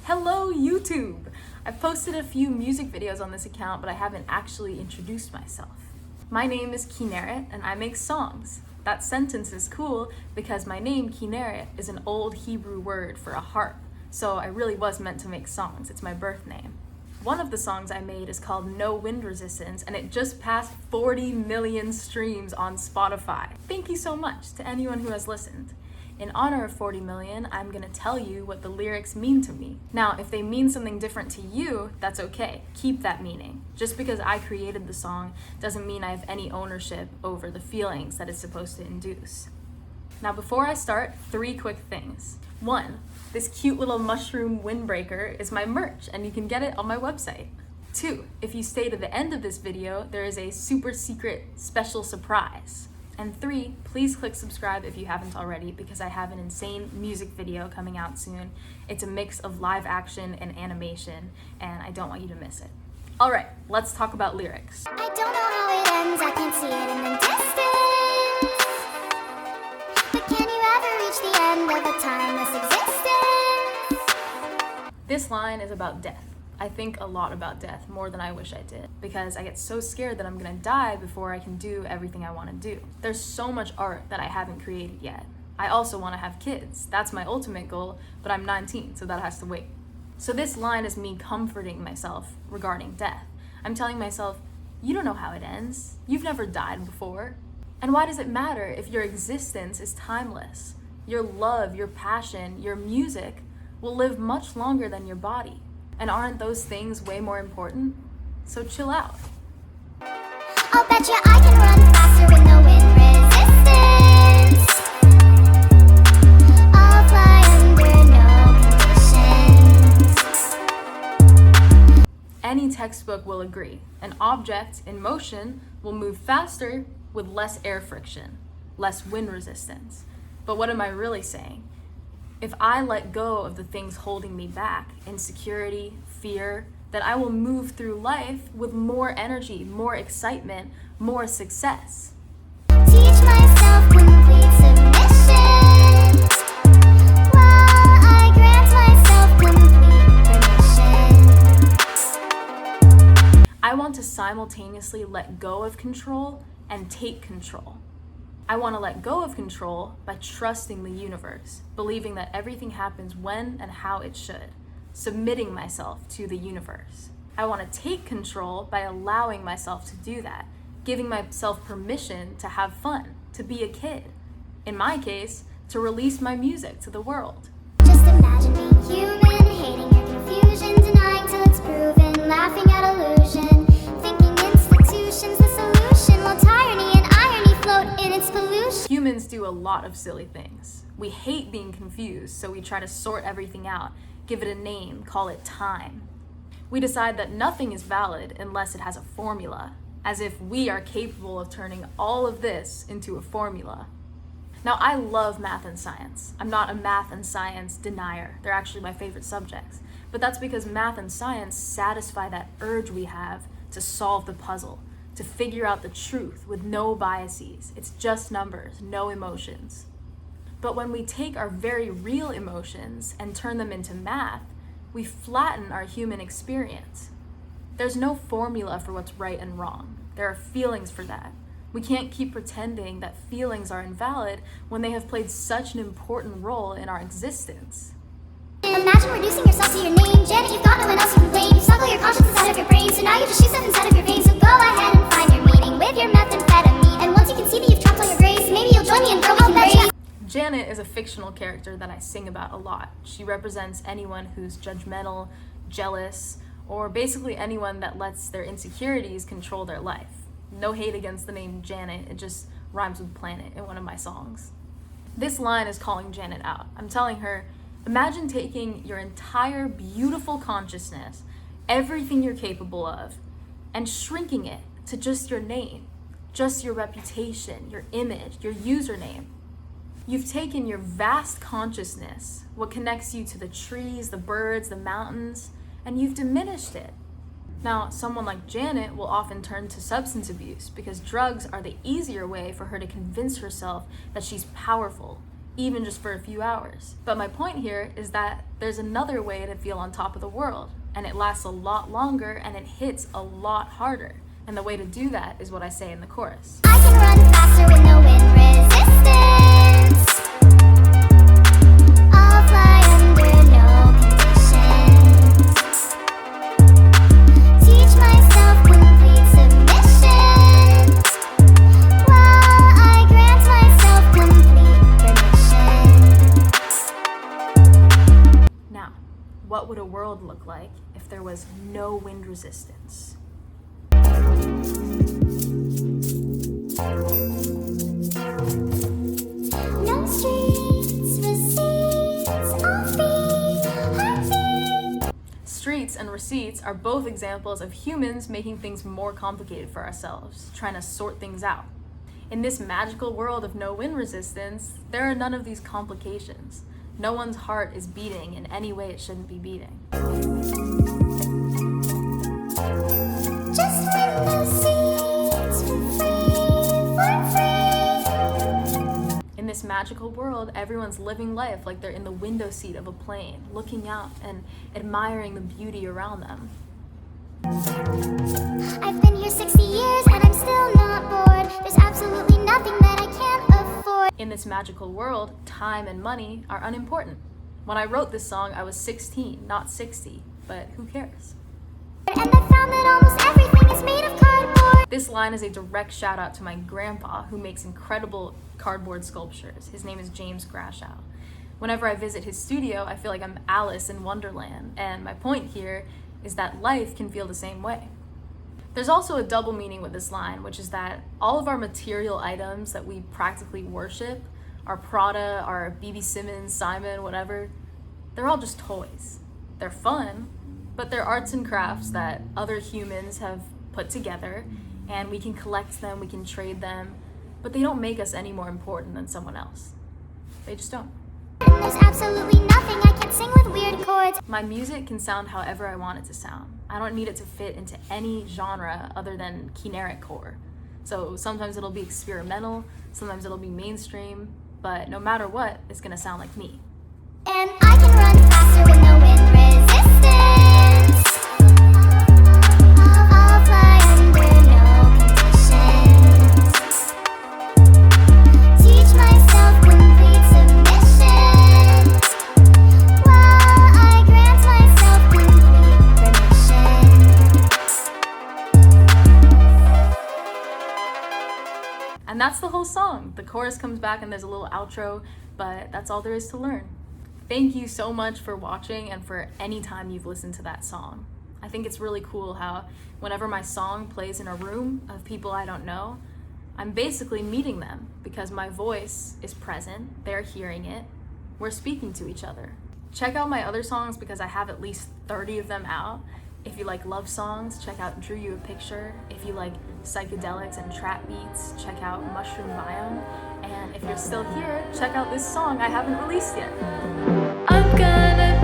Hello, YouTube! I've posted a few music videos on this account, but I haven't actually introduced myself. My name is Kinneret, and I make songs. That sentence is cool because my name, Kinneret, is an old Hebrew word for a harp, so I really was meant to make songs. It's my birth name. One of the songs I made is called No Wind Resistance, and it just passed 40 million streams on Spotify. Thank you so much to anyone who has listened. In honor of 40 million, I'm gonna tell you what the lyrics mean to me. Now, if they mean something different to you, that's okay. Keep that meaning. Just because I created the song doesn't mean I have any ownership over the feelings that it's supposed to induce. Now, before I start, 3 quick things. 1, this cute little mushroom windbreaker is my merch, and you can get it on my website. 2, if you stay to the end of this video, there is a super secret special surprise. And 3, please click subscribe if you haven't already, because I have an insane music video coming out soon. It's a mix of live action and animation, and I don't want you to miss it. All right, let's talk about lyrics. I don't know how it ends, I can't see it in the distance. But can you ever reach the end of a timeless existence? This line is about death. I think a lot about death, more than I wish I did, because I get so scared that I'm gonna die before I can do everything I wanna do. There's so much art that I haven't created yet. I also wanna have kids. That's my ultimate goal, but I'm 19, so that has to wait. So this line is me comforting myself regarding death. I'm telling myself, you don't know how it ends. You've never died before. And why does it matter if your existence is timeless? Your love, your passion, your music will live much longer than your body. And aren't those things way more important? So chill out. I'll bet you I can run faster with no wind resistance. I'll fly under no conditions. Any textbook will agree. An object in motion will move faster with less air friction, less wind resistance. But what am I really saying? If I let go of the things holding me back, insecurity, fear, then I will move through life with more energy, more excitement, more success. Teach myself complete submission, while I grant myself complete permission. I want to simultaneously let go of control and take control. I want to let go of control by trusting the universe, believing that everything happens when and how it should, submitting myself to the universe. I want to take control by allowing myself to do that, giving myself permission to have fun, to be a kid. In my case, to release my music to the world. Just imagine being human, hating your confusion, denying till it's proven, laughing at illusion, thinking institutions the solution, while tyranny and irony float in its pollution. Humans do a lot of silly things. We hate being confused, so we try to sort everything out, give it a name, call it time. We decide that nothing is valid unless it has a formula, as if we are capable of turning all of this into a formula. Now, I love math and science. I'm not a math and science denier. They're actually my favorite subjects. But that's because math and science satisfy that urge we have to solve the puzzle, to figure out the truth with no biases. It's just numbers, no emotions. But when we take our very real emotions and turn them into math, we flatten our human experience. There's no formula for what's right and wrong. There are feelings for that. We can't keep pretending that feelings are invalid when they have played such an important role in our existence. Imagine reducing yourself to your name. Janet, you've got no one else you can blame. You suckle your conscience inside of your brain, so now you just shoot stuff inside of your veins. So go ahead and find your meaning with your methamphetamine. And once you can see that you've trapped all your grace, maybe you'll join me in girl we can raise. Janet is a fictional character that I sing about a lot. She represents anyone who's judgmental, jealous, or basically anyone that lets their insecurities control their life. No hate against the name Janet, it just rhymes with planet in one of my songs. This line is calling Janet out. I'm telling her, imagine taking your entire beautiful consciousness, everything you're capable of, and shrinking it to just your name, just your reputation, your image, your username. You've taken your vast consciousness, what connects you to the trees, the birds, the mountains, and you've diminished it. Now, someone like Janet will often turn to substance abuse because drugs are the easier way for her to convince herself that she's powerful, even just for a few hours. But my point here is that there's another way to feel on top of the world, and it lasts a lot longer and it hits a lot harder. And the way to do that is what I say in the chorus. I can run faster with no wind resistance. I'll fly under no conditions. Teach myself complete submission while I grant myself complete permission. Now, what would a world look like if there was no wind resistance? No streets, receipts, offbeat, heartbeat. Streets and receipts are both examples of humans making things more complicated for ourselves, trying to sort things out. In this magical world of no wind resistance, there are none of these complications. No one's heart is beating in any way it shouldn't be beating. Just window seats for free. In this magical world, everyone's living life like they're in the window seat of a plane, looking out and admiring the beauty around them. I've been here 60 years and I'm still not bored. There's absolutely nothing that I can't afford. In this magical world, time and money are unimportant. When I wrote this song, I was 16, not 60, but who cares? And I found that almost everything is made of cardboard. This line is a direct shout out to my grandpa, who makes incredible cardboard sculptures. His name is James Grashow. Whenever I visit his studio, I feel like I'm Alice in Wonderland, and my point here is that life can feel the same way. There's also a double meaning with this line, which is that all of our material items that we practically worship, our Prada, our BB Simmons, Simon, whatever, they're all just toys. They're fun, but they're arts and crafts that other humans have put together, and we can collect them, we can trade them, but they don't make us any more important than someone else. They just don't. And there's absolutely nothing I can sing with weird chords. My music can sound however I want it to sound. I don't need it to fit into any genre other than Kinneret core. So sometimes it'll be experimental, sometimes it'll be mainstream, but no matter what, it's gonna sound like me. And I can run faster with no wind resistance. I'll fly under no conditions. Teach myself complete submission while I grant myself complete permission. And that's the whole song. The chorus comes back and there's a little outro, but that's all there is to learn. Thank you so much for watching and for any time you've listened to that song. I think it's really cool how whenever my song plays in a room of people I don't know, I'm basically meeting them because my voice is present, they're hearing it, we're speaking to each other. Check out my other songs because I have at least 30 of them out. If you like love songs, check out Drew You a Picture. If you like psychedelics and trap beats, check out Mushroom Biome. And if you're still here, check out this song I haven't released yet. I'm gonna